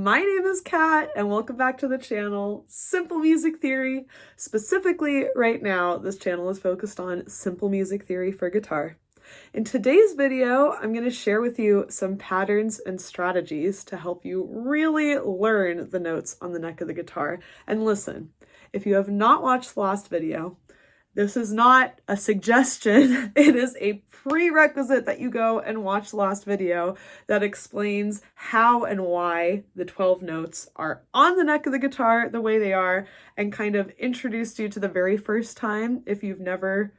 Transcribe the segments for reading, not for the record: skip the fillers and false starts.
My name is Kat and welcome back to the channel, Simple Music Theory. Specifically right now, this channel is focused on simple music theory for guitar. In today's video, I'm going to share with you some patterns and strategies to help you really learn the notes on the neck of the guitar. And listen, if you have not watched the last video, this is not a suggestion, it is a prerequisite that you go and watch the last video that explains how and why the 12 notes are on the neck of the guitar the way they are, and kind of introduced you to the very first time if you've never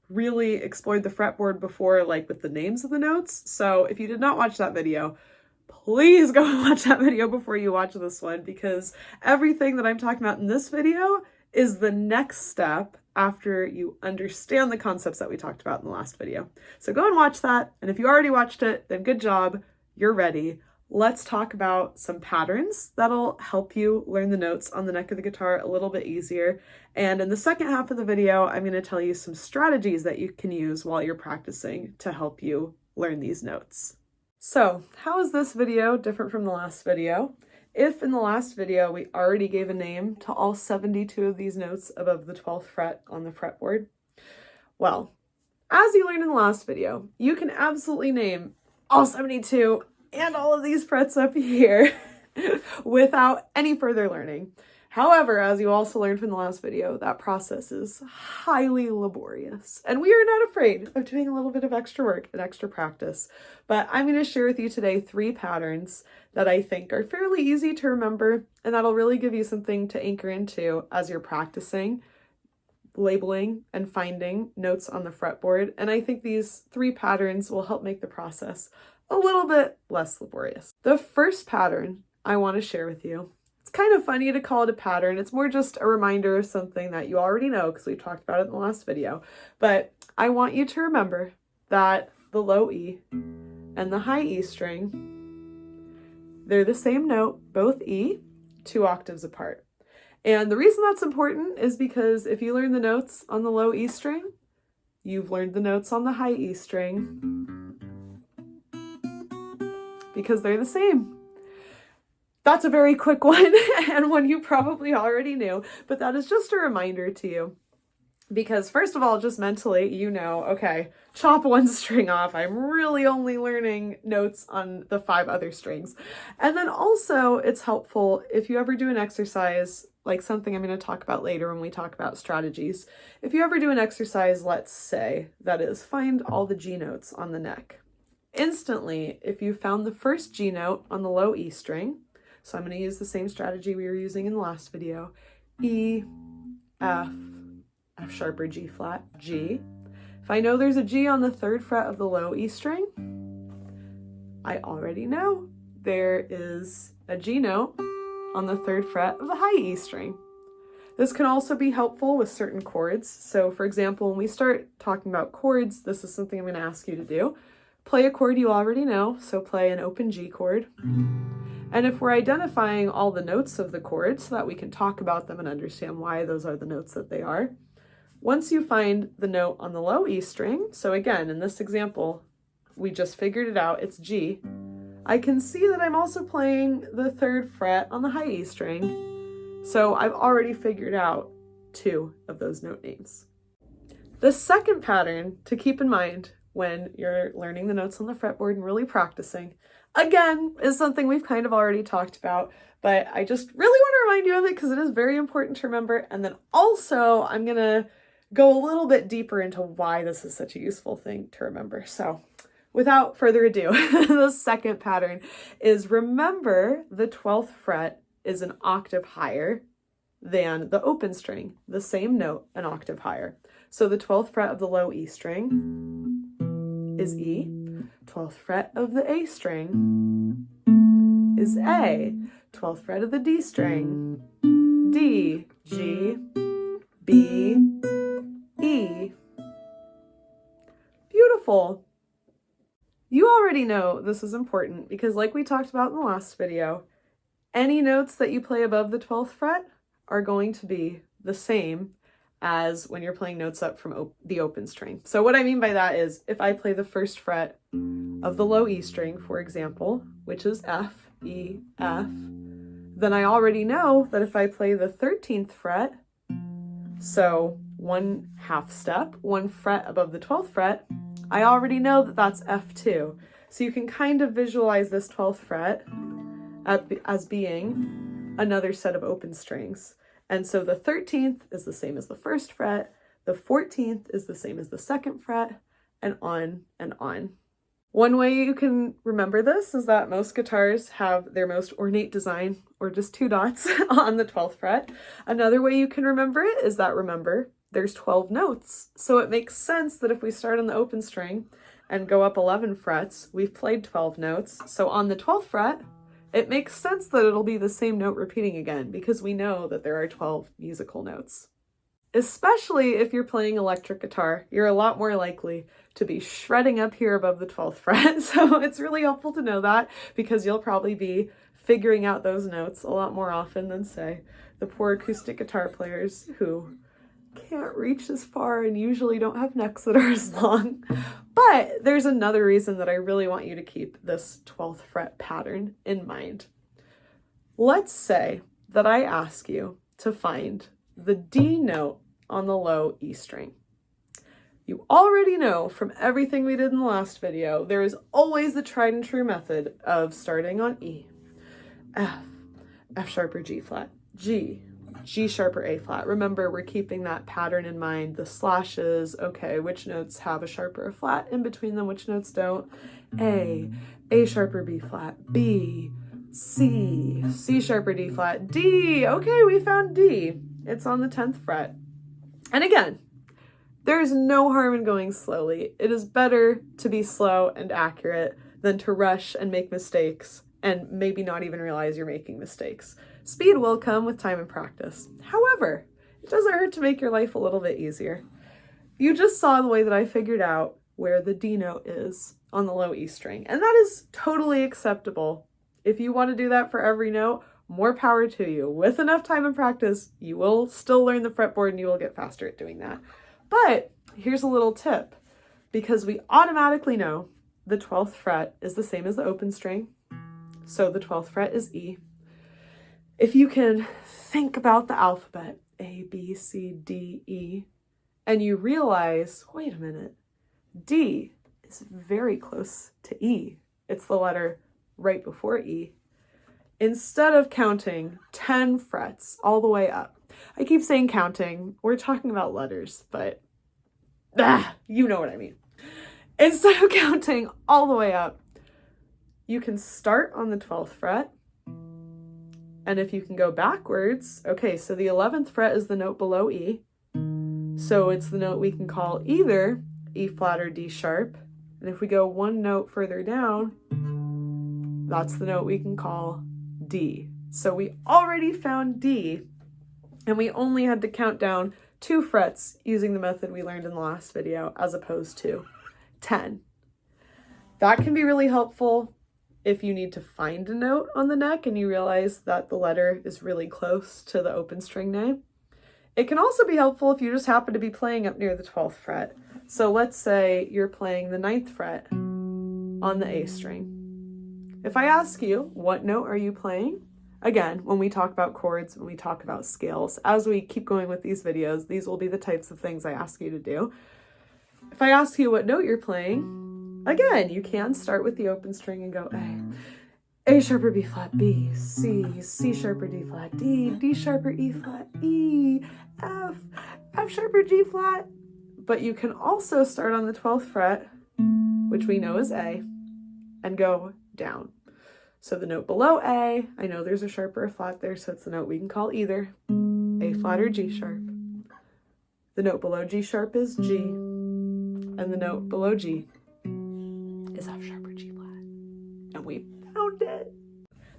really explored the fretboard before, like with the names of the notes. So if you did not watch that video, please go and watch that video before you watch this one, because everything that I'm talking about in this video is the next step after you understand the concepts that we talked about in the last video. So go and watch that. And if you already watched it, then good job, you're ready. Let's talk about some patterns that'll help you learn the notes on the neck of the guitar a little bit easier. And in the second half of the video, I'm going to tell you some strategies that you can use while you're practicing to help you learn these notes. So how is this video different from the last video? If in the last video we already gave a name to all 72 of these notes above the 12th fret on the fretboard, well, as you learned in the last video, you can absolutely name all 72 and all of these frets up here without any further learning. However, as you also learned from the last video, that process is highly laborious, and we are not afraid of doing a little bit of extra work and extra practice. But I'm going to share with you today 3 patterns that I think are fairly easy to remember, and that'll really give you something to anchor into as you're practicing labeling and finding notes on the fretboard. And I think these 3 patterns will help make the process a little bit less laborious. The first pattern I want to share with you, it's kind of funny to call it a pattern. It's more just a reminder of something that you already know because we talked about it in the last video. But I want you to remember that the low E and the high E string, they're the same note, both E, 2 octaves apart. And the reason that's important is because if you learn the notes on the low E string, you've learned the notes on the high E string because they're the same. That's a very quick one and one you probably already knew, but that is just a reminder to you. Because first of all, just mentally, you know, okay, chop 1 string off. I'm really only learning notes on the 5 other strings. And then also it's helpful if you ever do an exercise, like something I'm going to talk about later when we talk about strategies. If you ever do an exercise, let's say, that is find all the G notes on the neck. Instantly, if you found the first G note on the low E string, so I'm going to use the same strategy we were using in the last video, E, F, F sharp or G flat, G. If I know there's a G on the 3rd fret of the low E string, I already know there is a G note on the 3rd fret of the high E string. This can also be helpful with certain chords. So for example, when we start talking about chords, this is something I'm going to ask you to do. Play a chord you already know, so play an open G chord. And if we're identifying all the notes of the chord so that we can talk about them and understand why those are the notes that they are, once you find the note on the low E string, so again, in this example, we just figured it out, it's G, I can see that I'm also playing the 3rd fret on the high E string. So I've already figured out 2 of those note names. The second pattern to keep in mind when you're learning the notes on the fretboard and really practicing, again, is something we've kind of already talked about, but I just really want to remind you of it because it is very important to remember. And then also I'm going to go a little bit deeper into why this is such a useful thing to remember. So without further ado, the second pattern is remember the 12th fret is an octave higher than the open string, the same note an octave higher. So the 12th fret of the low E string is E, 12th fret of the A string is A, 12th fret of the D string, D, G, B, E. Beautiful. You already know this is important because like we talked about in the last video, any notes that you play above the 12th fret are going to be the same as when you're playing notes up from the open string. So what I mean by that is if I play the 1st fret of the low E string, for example, which is F, E, F, then I already know that if I play the 13th fret, so 1/2 step, 1 fret above the 12th fret, I already know that that's F2. So you can kind of visualize this 12th fret as being another set of open strings. And so the 13th is the same as the 1st fret, the 14th is the same as the 2nd fret, and on and on. One way you can remember this is that most guitars have their most ornate design, or just 2 dots, on the 12th fret. Another way you can remember it is that, remember, there's 12 notes. So it makes sense that if we start on the open string and go up 11 frets, we've played 12 notes. So on the 12th fret, it makes sense that it'll be the same note repeating again, because we know that there are 12 musical notes. Especially if you're playing electric guitar, you're a lot more likely to be shredding up here above the 12th fret. So it's really helpful to know that, because you'll probably be figuring out those notes a lot more often than, say, the poor acoustic guitar players who can't reach as far and usually don't have necks that are as long. But there's another reason that I really want you to keep this 12th fret pattern in mind. Let's say that I ask you to find the D note on the low E string. You already know from everything we did in the last video, there is always the tried and true method of starting on E, F, F sharp or G flat, G, G sharp or A flat. Remember, we're keeping that pattern in mind, the slashes, okay, which notes have a sharp or a flat in between them, which notes don't, A sharp or B flat, B, C, C sharp or D flat, D, okay, we found D. It's on the 10th fret. And again, there's no harm in going slowly. It is better to be slow and accurate than to rush and make mistakes and maybe not even realize you're making mistakes. Speed will come with time and practice. However, it doesn't hurt to make your life a little bit easier. You just saw the way that I figured out where the D note is on the low E string, and that is totally acceptable. If you want to do that for every note, more power to you. With enough time and practice, you will still learn the fretboard and you will get faster at doing that. But here's a little tip, because we automatically know the 12th fret is the same as the open string, so the 12th fret is E. If you can think about the alphabet, A, B, C, D, E, and you realize, wait a minute, D is very close to E. It's the letter right before E. Instead of counting 10 frets all the way up, I keep saying counting, we're talking about letters, but you know what I mean. Instead of counting all the way up, you can start on the 12th fret, and if you can go backwards, okay, so the 11th fret is the note below E, so it's the note we can call either E flat or D sharp, and if we go one note further down, that's the note we can call D. So we already found D, and we only had to count down 2 frets using the method we learned in the last video, as opposed to 10. That can be really helpful if you need to find a note on the neck and you realize that the letter is really close to the open string name. It can also be helpful if you just happen to be playing up near the 12th fret. So let's say you're playing the 9th fret on the A string. If I ask you, what note are you playing? Again, when we talk about chords, when we talk about scales, as we keep going with these videos, these will be the types of things I ask you to do. If I ask you what note you're playing, again, you can start with the open string and go A sharp or B flat, B, C, C sharp or D flat, D, D sharp or E flat, E, F, F sharp or G flat. But you can also start on the 12th fret, which we know is A, and go down. So the note below A, I know there's a sharp or a flat there, so it's the note we can call either A flat or G sharp. The note below G sharp is G, and the note below G is F sharp or G flat. And we found it.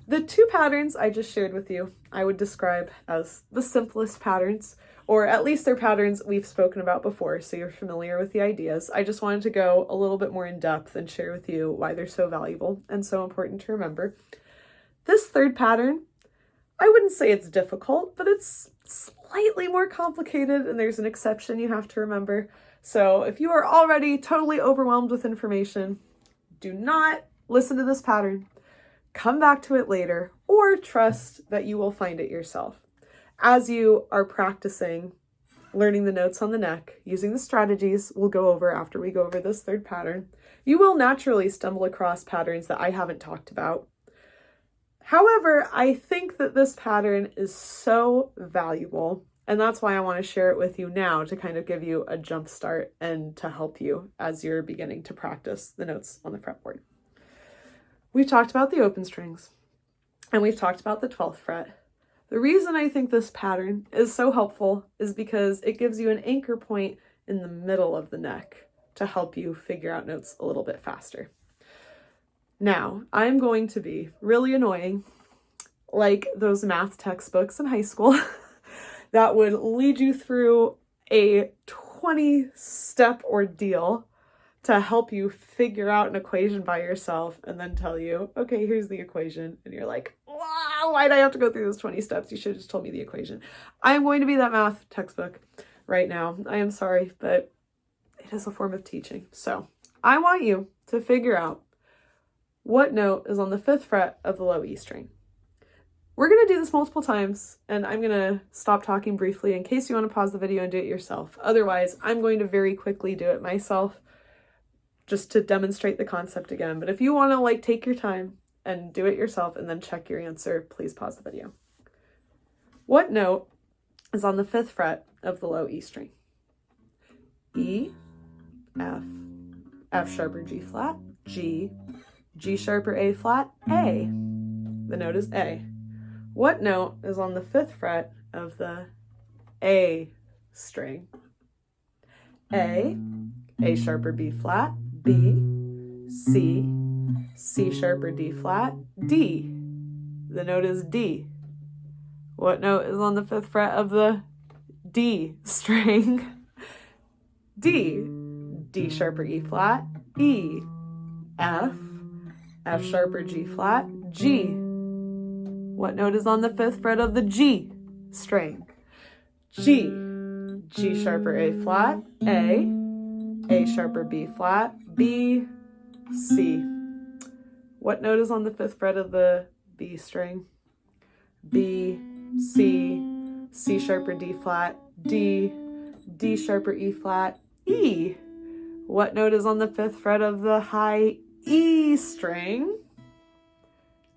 The 2 patterns I just shared with you, I would describe as the simplest patterns, or at least they're patterns we've spoken about before, so you're familiar with the ideas. I just wanted to go a little bit more in depth and share with you why they're so valuable and so important to remember. This 3rd pattern, I wouldn't say it's difficult, but it's slightly more complicated, and there's an exception you have to remember. So if you are already totally overwhelmed with information, do not listen to this pattern. Come back to it later, or trust that you will find it yourself. As you are practicing learning the notes on the neck, using the strategies we'll go over after we go over this third pattern, you will naturally stumble across patterns that I haven't talked about. However, I think that this pattern is so valuable, and that's why I want to share it with you now to kind of give you a jump start and to help you as you're beginning to practice the notes on the fretboard. We've talked about the open strings, and we've talked about the 12th fret. The reason I think this pattern is so helpful is because it gives you an anchor point in the middle of the neck to help you figure out notes a little bit faster. Now, I'm going to be really annoying, like those math textbooks in high school that would lead you through a 20-step ordeal to help you figure out an equation by yourself and then tell you, okay, here's the equation. And you're like, wow, why'd I have to go through those 20 steps? You should have just told me the equation. I'm going to be that math textbook right now. I am sorry, but it is a form of teaching. So I want you to figure out what note is on the 5th fret of the low E string. We're going to do this multiple times, and I'm going to stop talking briefly in case you want to pause the video and do it yourself. Otherwise, I'm going to very quickly do it myself just to demonstrate the concept again. But if you want to take your time and do it yourself and then check your answer, please pause the video. What note is on the 5th fret of the low E string? E, F, F sharp or G flat, G, G sharp or A flat, A. The note is A. What note is on the 5th fret of the A string? A sharp or B flat, B, C, C sharp or D flat, D. The note is D. What note is on the 5th fret of the D string? D, D sharp or E flat, E, F, F sharp or G flat, G. What note is on the 5th fret of the G string? G, G sharp or A flat, A sharp or B flat, B, C. What note is on the 5th fret of the B string? B, C, C sharp or D flat, D, D sharp or E flat, E. What note is on the 5th fret of the high E string?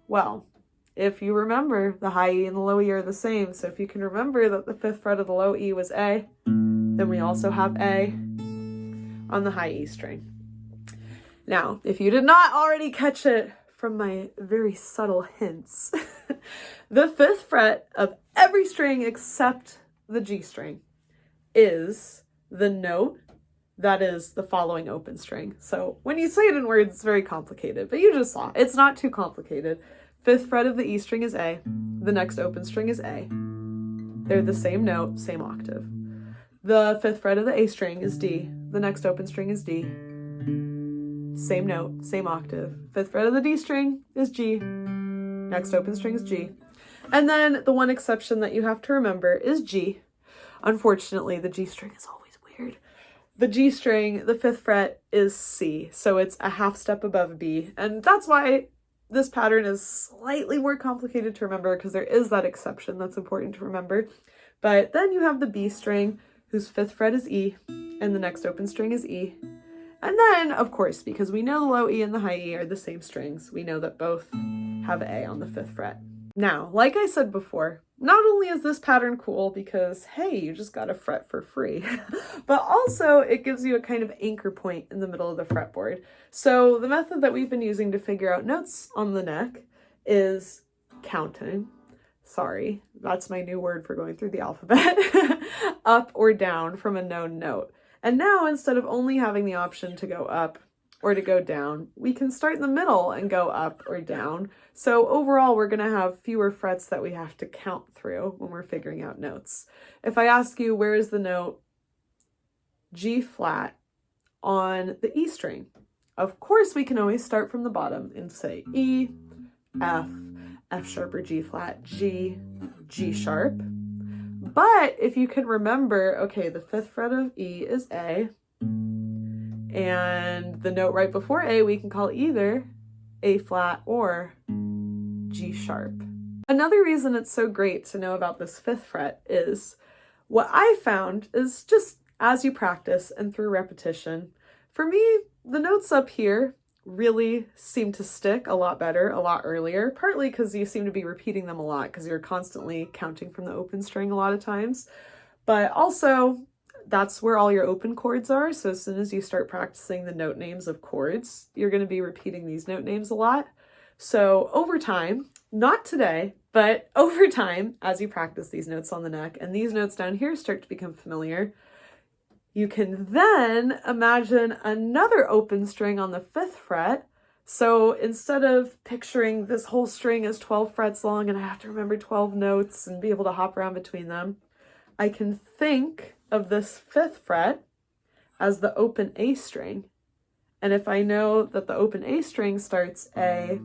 Well, if you remember, the high E and the low E are the same. So if you can remember that the 5th fret of the low E was A, then we also have A on the high E string. Now, if you did not already catch it from my very subtle hints, the 5th fret of every string except the G string is the note that is the following open string. So when you say it in words, it's very complicated, but you just saw it's not too complicated. 5th fret of the E string is A. The next open string is A. They're the same note, same octave. The 5th fret of the A string is D. The next open string is D. Same note, same octave. 5th fret of the D string is G. Next open string is G. And then the one exception that you have to remember is G. Unfortunately, the G string is always weird. The G string, the 5th fret, is C, so it's a half step above B. And that's why this pattern is slightly more complicated to remember, because there is that exception that's important to remember. But then you have the B string, whose 5th fret is E, and the next open string is E. And then, of course, because we know the low E and the high E are the same strings, we know that both have A on the 5th fret. Now, like I said before, not only is this pattern cool because, hey, you just got a fret for free, but also it gives you a kind of anchor point in the middle of the fretboard. So the method that we've been using to figure out notes on the neck is counting. Sorry, that's my new word for going through the alphabet. Up or down from a known note. And now, instead of only having the option to go up or to go down, we can start in the middle and go up or down. So overall, we're going to have fewer frets that we have to count through when we're figuring out notes. If I ask you, where is the note G flat on the E string? Of course, we can always start from the bottom and say E, F, F sharp or G flat, G, G sharp. But if you can remember, okay, the 5th fret of E is A, and the note right before A we can call either A flat or G sharp. Another reason it's so great to know about this fifth fret is what I found is just as you practice and through repetition, for me, the notes up here really seem to stick a lot better, a lot earlier, partly because you seem to be repeating them a lot because you're constantly counting from the open string a lot of times, but also that's where all your open chords are. So as soon as you start practicing the note names of chords, you're going to be repeating these note names a lot. So over time, not today, but over time, as you practice these notes on the neck and these notes down here start to become familiar, you can then imagine another open string on the fifth fret. So instead of picturing this whole string as 12 frets long and I have to remember 12 notes and be able to hop around between them, I can think of this fifth fret as the open A string. And if I know that the open A string starts A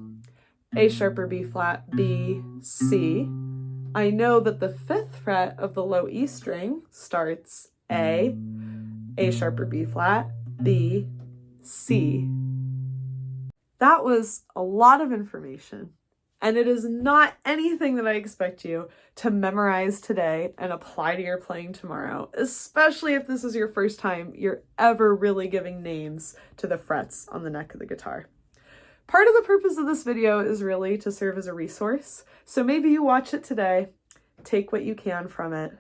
sharp or B flat, B, C, I know that the fifth fret of the low E string starts A sharp or B flat, B, C. That was a lot of information, and it is not anything that I expect you to memorize today and apply to your playing tomorrow, especially if this is your first time you're ever really giving names to the frets on the neck of the guitar. Part of the purpose of this video is really to serve as a resource, so maybe you watch it today, take what you can from it,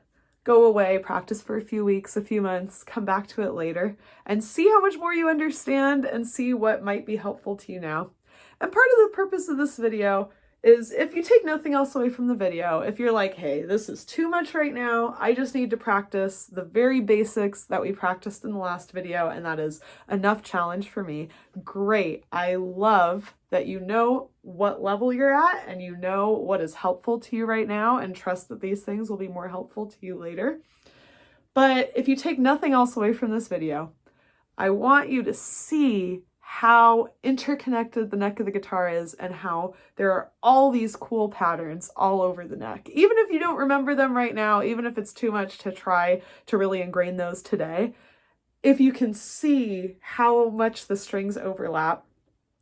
go away, practice for a few weeks, a few months, come back to it later, and see how much more you understand and see what might be helpful to you now. And part of the purpose of this video is if you take nothing else away from the video, if you're like, hey, this is too much right now, I just need to practice the very basics that we practiced in the last video, and that is enough challenge for me. Great. I love that you know what level you're at and you know what is helpful to you right now, and trust that these things will be more helpful to you later. But if you take nothing else away from this video, I want you to see how interconnected the neck of the guitar is and how there are all these cool patterns all over the neck. Even if you don't remember them right now, even if it's too much to try to really ingrain those today, if you can see how much the strings overlap,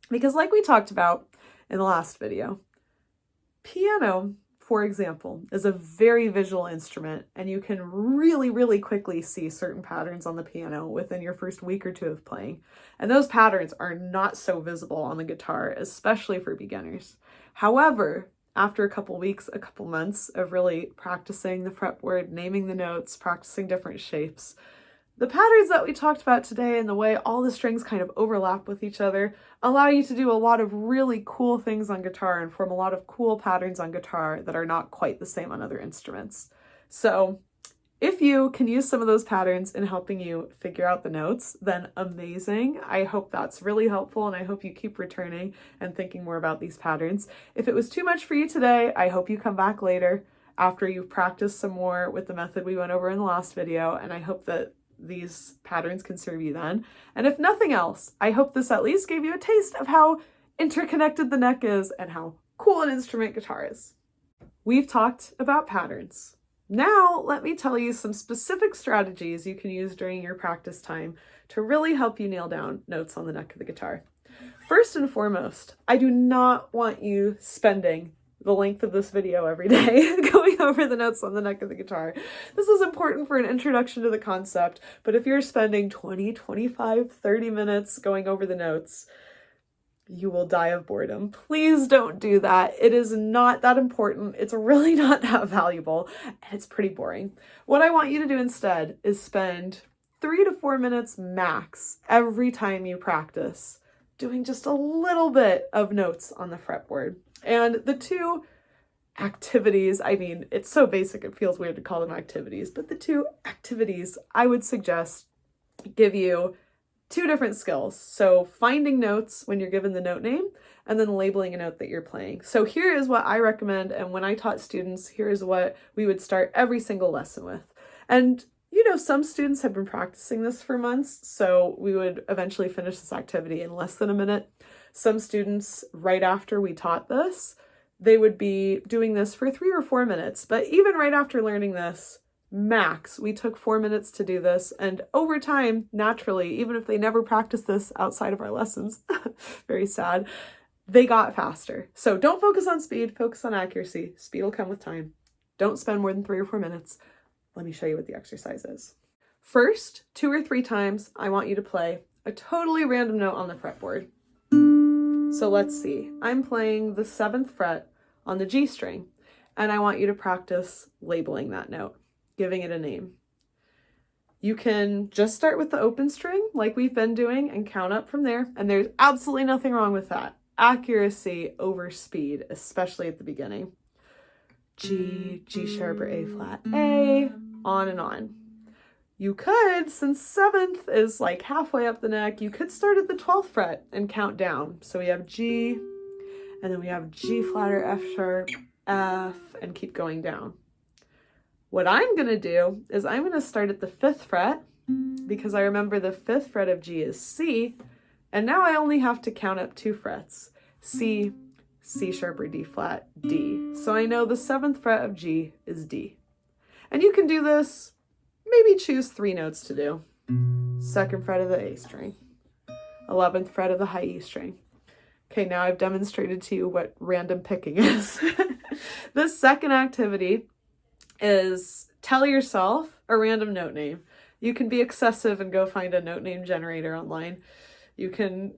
because like we talked about in the last video, piano, for example, is a very visual instrument, and you can really, really quickly see certain patterns on the piano within your first week or two of playing. And those patterns are not so visible on the guitar, especially for beginners. However, after a couple weeks, a couple months of really practicing the fretboard, naming the notes, practicing different shapes, the patterns that we talked about today and the way all the strings kind of overlap with each other allow you to do a lot of really cool things on guitar and form a lot of cool patterns on guitar that are not quite the same on other instruments. So if you can use some of those patterns in helping you figure out the notes, then amazing. I hope that's really helpful, and I hope you keep returning and thinking more about these patterns. If it was too much for you today, I hope you come back later after you've practiced some more with the method we went over in the last video, and I hope that these patterns can serve you then. And if nothing else, I hope this at least gave you a taste of how interconnected the neck is and how cool an instrument guitar is. We've talked about patterns. Now let me tell you some specific strategies you can use during your practice time to really help you nail down notes on the neck of the guitar. First and foremost, I do not want you spending the length of this video every day going over the notes on the neck of the guitar. This is important for an introduction to the concept, but if you're spending 20, 25, 30 minutes going over the notes, you will die of boredom. Please don't do that. It is not that important. It's really not that valuable, and it's pretty boring. What I want you to do instead is spend 3 to 4 minutes max every time you practice doing just a little bit of notes on the fretboard. And the two activities, I mean, it's so basic it feels weird to call them activities, but the two activities I would suggest give you two different skills. So finding notes when you're given the note name, and then labeling a note that you're playing. So here is what I recommend, and when I taught students, here's what we would start every single lesson with. And you know, some students have been practicing this for months, so we would eventually finish this activity in less than a minute. Some students, right after we taught this, they would be doing this for 3 or 4 minutes. But even right after learning this, max, we took 4 minutes to do this. And over time, naturally, even if they never practiced this outside of our lessons, very sad, they got faster. So don't focus on speed, focus on accuracy. Speed will come with time. Don't spend more than 3 or 4 minutes. Let me show you what the exercise is. First, 2 or 3 times, I want you to play a totally random note on the fretboard. So let's see. I'm playing the 7th fret on the G string, and I want you to practice labeling that note, giving it a name. You can just start with the open string like we've been doing and count up from there, and there's absolutely nothing wrong with that. Accuracy over speed, especially at the beginning. G, G sharp or A flat, A, on and on. You could, since 7th is like halfway up the neck, you could start at the 12th fret and count down. So we have G, and then we have G flat or F sharp, F, and keep going down. What I'm going to do is I'm going to start at the 5th fret because I remember the 5th fret of G is C, and now I only have to count up 2 frets, C, C sharp or D flat, D. So I know the 7th fret of G is D. And you can do this, maybe choose 3 notes to do. 2nd fret of the A string, 11th fret of the high E string. Okay, now I've demonstrated to you what random picking is. The second activity is tell yourself a random note name. You can be excessive and go find a note name generator online. You can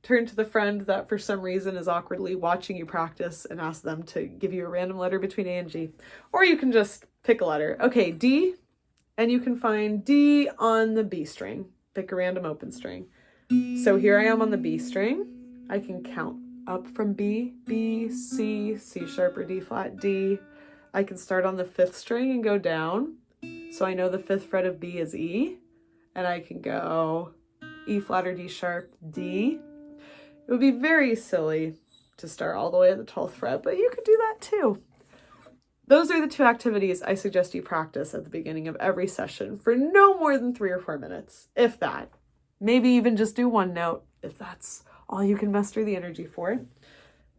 turn to the friend that for some reason is awkwardly watching you practice and ask them to give you a random letter between A and G. Or you can just pick a letter. Okay, D, and you can find D on the B string. Pick a random open string. So here I am on the B string. I can count up from B, B, C, C sharp or D flat, D. I can start on the 5th string and go down. So I know the 5th fret of B is E, and I can go E flat or D sharp, D. It would be very silly to start all the way at the 12th fret, but you could do that too. Those are the 2 activities I suggest you practice at the beginning of every session for no more than 3 or 4 minutes, if that. Maybe even just do 1 note if that's all you can muster the energy for.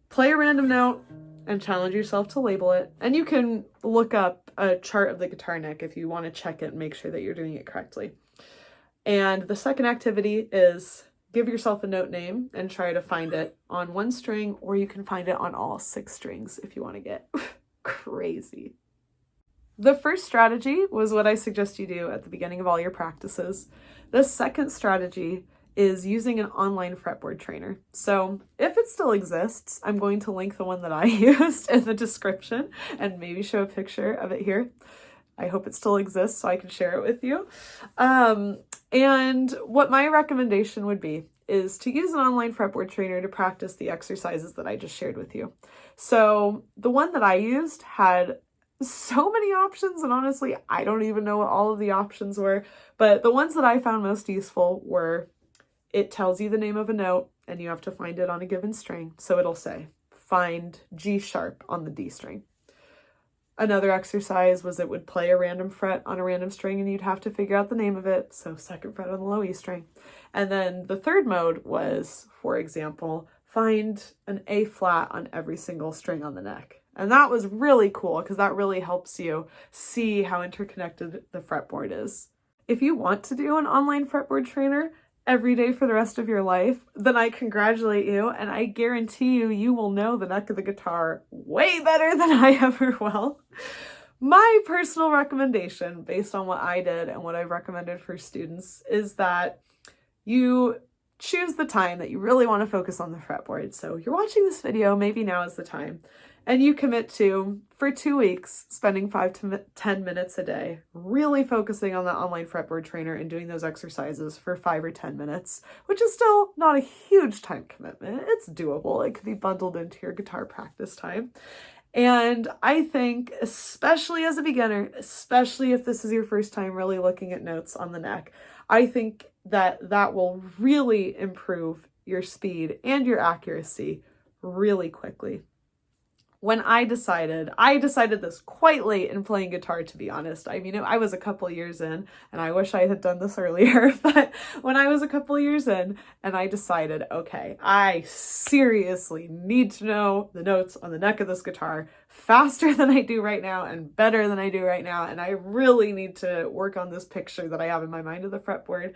Play a random note and challenge yourself to label it. And you can look up a chart of the guitar neck if you want to check it and make sure that you're doing it correctly. And the second activity is give yourself a note name and try to find it on 1 string, or you can find it on all 6 strings if you want to get crazy. The first strategy was what I suggest you do at the beginning of all your practices. The second strategy is using an online fretboard trainer. So if it still exists, I'm going to link the one that I used in the description and maybe show a picture of it here. I hope it still exists so I can share it with you. And what my recommendation would be is to use an online fretboard trainer to practice the exercises that I just shared with you. So the one that I used had so many options, and honestly, I don't even know what all of the options were, but the ones that I found most useful were it tells you the name of a note and you have to find it on a given string. So it'll say, find G sharp on the D string. Another exercise was it would play a random fret on a random string and you'd have to figure out the name of it. So 2nd fret on the low E string. And then the third mode was, for example, find an A flat on every single string on the neck. And that was really cool because that really helps you see how interconnected the fretboard is. If you want to do an online fretboard trainer every day for the rest of your life, then I congratulate you, and I guarantee you, you will know the neck of the guitar way better than I ever will. My personal recommendation, based on what I did and what I've recommended for students, is that you choose the time that you really want to focus on the fretboard. So you're watching this video, maybe now is the time. And you commit to, for 2 weeks, spending 5 to 10 minutes a day, really focusing on the online fretboard trainer and doing those exercises for 5 or 10 minutes, which is still not a huge time commitment. It's doable. It could be bundled into your guitar practice time. And I think, especially as a beginner, especially if this is your first time really looking at notes on the neck, I think that that will really improve your speed and your accuracy really quickly. When I decided this quite late in playing guitar, to be honest. I mean, I was a couple years in, and I wish I had done this earlier, but when I was a couple years in, and I decided, okay, I seriously need to know the notes on the neck of this guitar faster than I do right now and better than I do right now, and I really need to work on this picture that I have in my mind of the fretboard.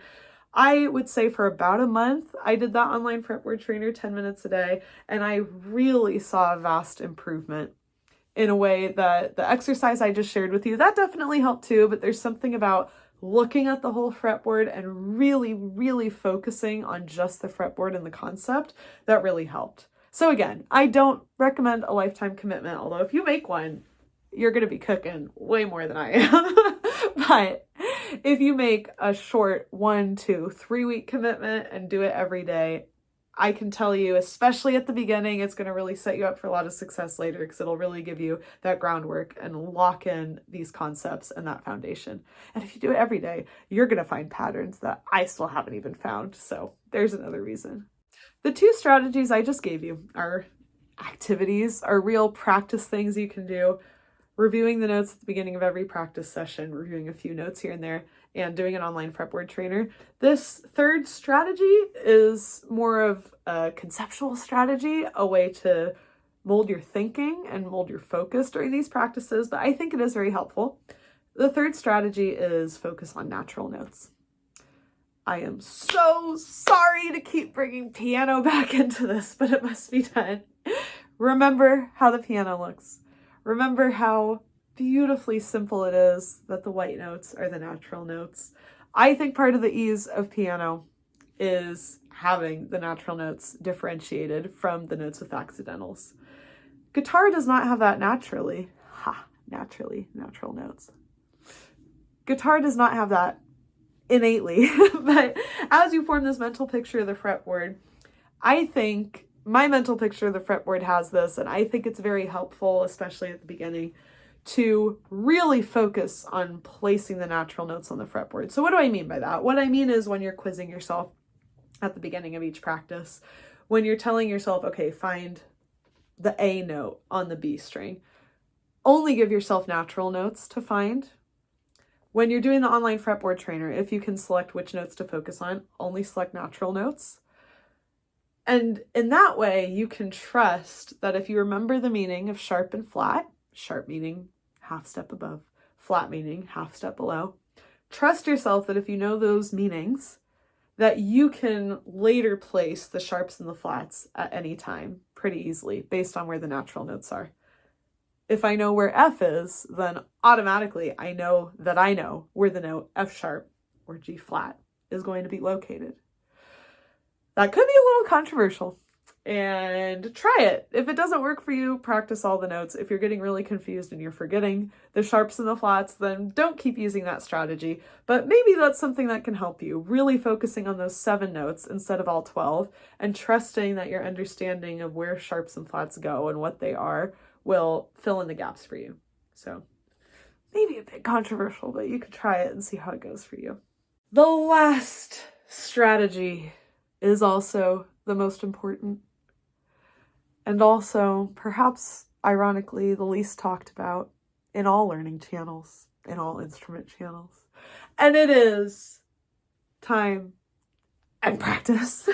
I would say for about a month, I did that online fretboard trainer 10 minutes a day, and I really saw a vast improvement in a way that the exercise I just shared with you, that definitely helped too, but there's something about looking at the whole fretboard and really, really focusing on just the fretboard and the concept that really helped. So again, I don't recommend a lifetime commitment, although if you make one, you're going to be cooking way more than I am. But if you make a short 1 to 3 week commitment and do it every day, I can tell you, especially at the beginning, it's going to really set you up for a lot of success later because it'll really give you that groundwork and lock in these concepts and that foundation. And if you do it every day, you're going to find patterns that I still haven't even found. So there's another reason. The 2 strategies I just gave you are activities, are real practice things you can do. Reviewing the notes at the beginning of every practice session, reviewing a few notes here and there, and doing an online fretboard trainer. This 3rd strategy is more of a conceptual strategy, a way to mold your thinking and mold your focus during these practices, but I think it is very helpful. The 3rd strategy is focus on natural notes. I am so sorry to keep bringing piano back into this, but it must be done. Remember how the piano looks. Remember how beautifully simple it is that the white notes are the natural notes. I think part of the ease of piano is having the natural notes differentiated from the notes with accidentals. Guitar does not have that naturally. Naturally, natural notes. Guitar does not have that innately, but as you form this mental picture of the fretboard, I think my mental picture of the fretboard has this, and I think it's very helpful, especially at the beginning, to really focus on placing the natural notes on the fretboard. So what do I mean by that? What I mean is when you're quizzing yourself at the beginning of each practice, when you're telling yourself, okay, find the A note on the B string, only give yourself natural notes to find. When you're doing the online fretboard trainer, if you can select which notes to focus on, only select natural notes. And in that way, you can trust that if you remember the meaning of sharp and flat, sharp meaning half step above, flat meaning half step below, trust yourself that if you know those meanings, that you can later place the sharps and the flats at any time pretty easily based on where the natural notes are. If I know where F is, then automatically I know where the note F sharp or G flat is going to be located. That could be a little controversial, and try it. If it doesn't work for you, practice all the notes. If you're getting really confused and you're forgetting the sharps and the flats, then don't keep using that strategy. But maybe that's something that can help you, really focusing on those 7 notes instead of all 12, and trusting that your understanding of where sharps and flats go and what they are will fill in the gaps for you. So maybe a bit controversial, but you could try it and see how it goes for you. The last strategy is also the most important, and also perhaps ironically the least talked about in all learning channels, in all instrument channels, and it is time and practice.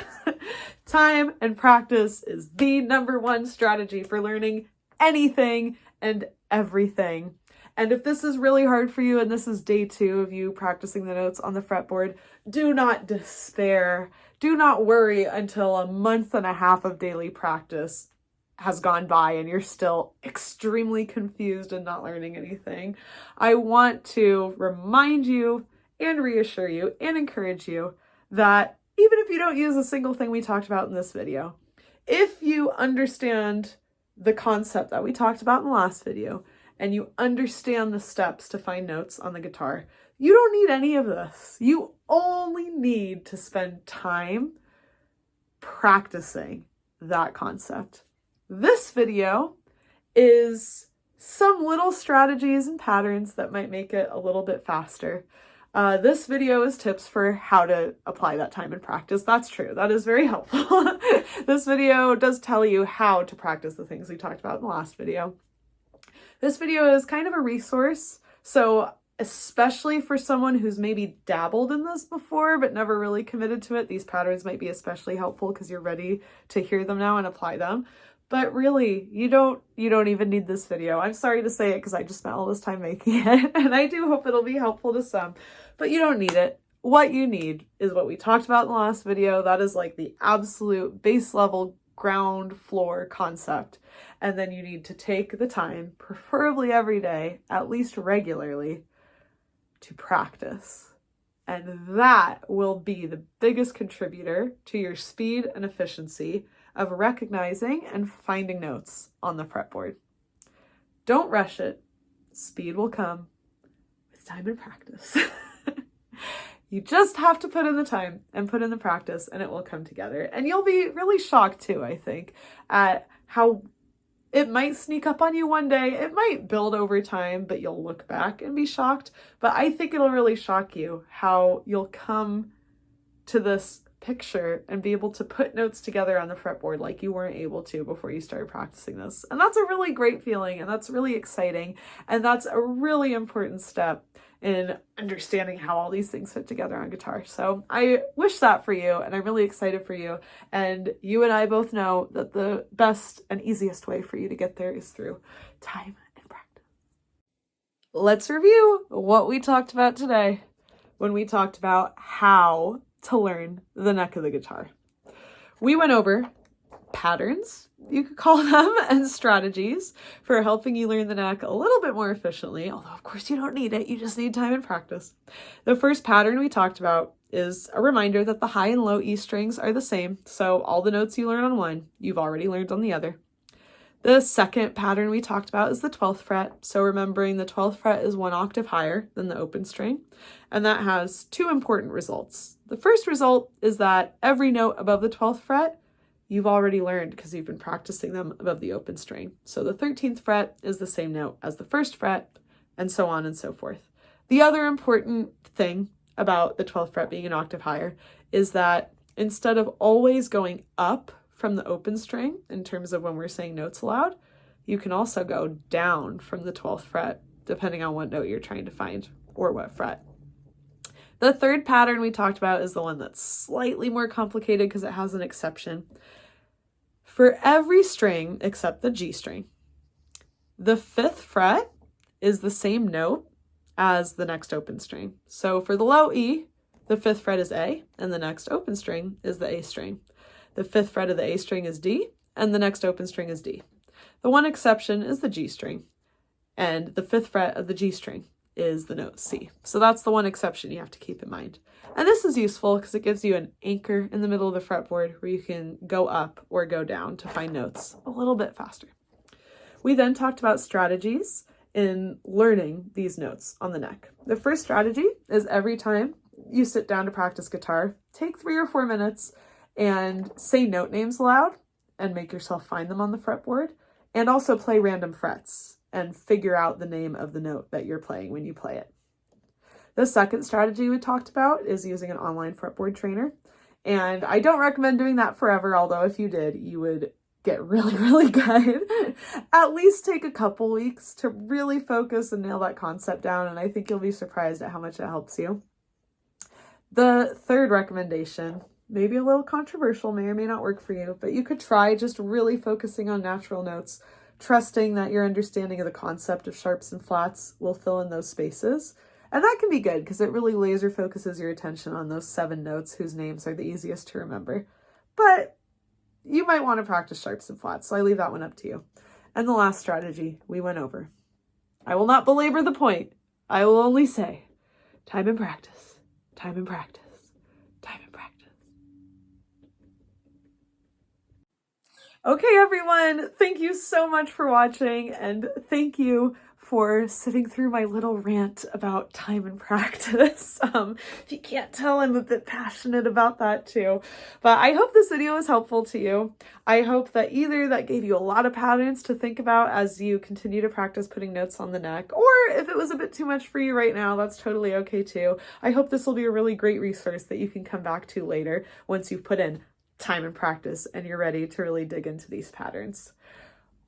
Time and practice is the #1 strategy for learning anything and everything. And if this is really hard for you and this is day 2 of you practicing the notes on the fretboard, do not despair. Do not worry until a month and a half of daily practice has gone by and you're still extremely confused and not learning anything. I want to remind you and reassure you and encourage you that even if you don't use a single thing we talked about in this video, if you understand the concept that we talked about in the last video, and you understand the steps to find notes on the guitar, you don't need any of this. You only need to spend time practicing that concept. This video is some little strategies and patterns that might make it a little bit faster. This video is tips for how to apply that time and practice. That's true. That is very helpful. This video does tell you how to practice the things we talked about in the last video. This video is kind of a resource, so especially for someone who's maybe dabbled in this before but never really committed to it, these patterns might be especially helpful because you're ready to hear them now and apply them. But really, you don't even need this video. I'm sorry to say it because I just spent all this time making it, and I do hope it'll be helpful to some, but you don't need it. what you need is what we talked about in the last video. That is like the absolute base level ground floor concept. And then you need to take the time, preferably every day, at least regularly, to practice. And that will be the biggest contributor to your speed and efficiency of recognizing and finding notes on the fretboard. Don't rush it. Speed will come with time and practice. You just have to put in the time and put in the practice, and it will come together. And you'll be really shocked too, I think, at how it might sneak up on you one day. It might build over time, but you'll look back and be shocked. But I think it'll really shock you how you'll come to this picture and be able to put notes together on the fretboard like you weren't able to before you started practicing this. And that's a really great feeling, and that's really exciting, and that's a really important step in understanding how all these things fit together on guitar. So I wish that for you, and I'm really excited for you. And you and I both know that the best and easiest way for you to get there is through time and practice. Let's review what we talked about today when we talked about how to learn the neck of the guitar. We went over patterns, you could call them, and strategies for helping you learn the neck a little bit more efficiently, although of course you don't need it, you just need time and practice. The first pattern we talked about is a reminder that the high and low E strings are the same, so all the notes you learn on one, you've already learned on the other. The second pattern we talked about is the 12th fret, so remembering the 12th fret is 1 octave higher than the open string, and that has two important results. The first result is that every note above the 12th fret you've already learned because you've been practicing them above the open string. So the 13th fret is the same note as the 1st fret, and so on and so forth. The other important thing about the 12th fret being an octave higher is that instead of always going up from the open string in terms of when we're saying notes aloud, you can also go down from the 12th fret depending on what note you're trying to find or what fret. The third pattern we talked about is the one that's slightly more complicated because it has an exception. For every string except the G string, the 5th fret is the same note as the next open string. So for the low E, the 5th fret is A, and the next open string is the A string. The 5th fret of the A string is D, and the next open string is D. The one exception is the G string, and the 5th fret of the G string is the note C. So that's the one exception you have to keep in mind. And this is useful because it gives you an anchor in the middle of the fretboard where you can go up or go down to find notes a little bit faster. We then talked about strategies in learning these notes on the neck. The first strategy is every time you sit down to practice guitar, take 3 or 4 minutes and say note names aloud and make yourself find them on the fretboard, and also play random frets and figure out the name of the note that you're playing when you play it. The second strategy we talked about is using an online fretboard trainer. And I don't recommend doing that forever, although if you did, you would get really, really good. At least take a couple weeks to really focus and nail that concept down, and I think you'll be surprised at how much it helps you. The third recommendation, maybe a little controversial, may or may not work for you, but you could try just really focusing on natural notes, trusting that your understanding of the concept of sharps and flats will fill in those spaces. And that can be good because it really laser focuses your attention on those 7 notes whose names are the easiest to remember. But you might want to practice sharps and flats, so I leave that one up to you. And the last strategy we went over. I will not belabor the point. I will only say, time and practice, time and practice, time and practice. Okay, everyone, thank you so much for watching, and thank you for sitting through my little rant about time and practice. If you can't tell, I'm a bit passionate about that too. But I hope this video was helpful to you. I hope that either that gave you a lot of patterns to think about as you continue to practice putting notes on the neck, or if it was a bit too much for you right now, that's totally okay too. I hope this will be a really great resource that you can come back to later once you've put in time and practice and you're ready to really dig into these patterns.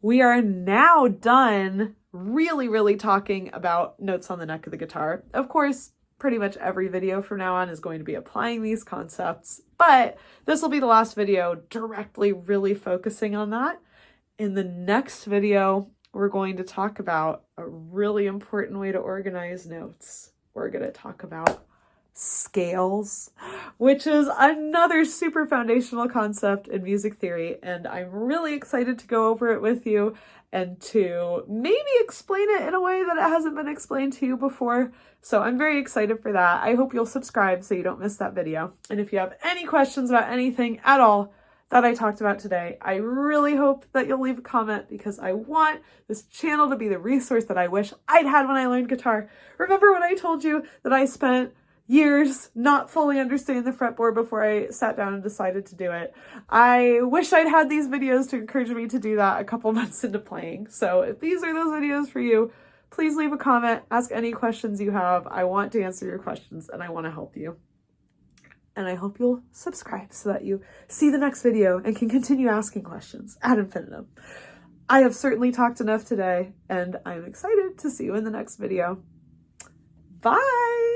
We are now done really talking about notes on the neck of the guitar. Of course, pretty much every video from now on is going to be applying these concepts, but this will be the last video directly really focusing on that. In the next video, we're going to talk about a really important way to organize notes. We're going to talk about scales, which is another super foundational concept in music theory, and I'm really excited to go over it with you and to maybe explain it in a way that it hasn't been explained to you before. So I'm very excited for that. I hope you'll subscribe so you don't miss that video. And if you have any questions about anything at all that I talked about today, I really hope that you'll leave a comment, because I want this channel to be the resource that I wish I'd had when I learned guitar. Remember when I told you that I spent years not fully understanding the fretboard before I sat down and decided to do it? I wish I'd had these videos to encourage me to do that a couple months into playing. So if these are those videos for you, please leave a comment, ask any questions you have. I want to answer your questions and I want to help you. And I hope you'll subscribe so that you see the next video and can continue asking questions ad infinitum. I have certainly talked enough today, and I'm excited to see you in the next video. Bye!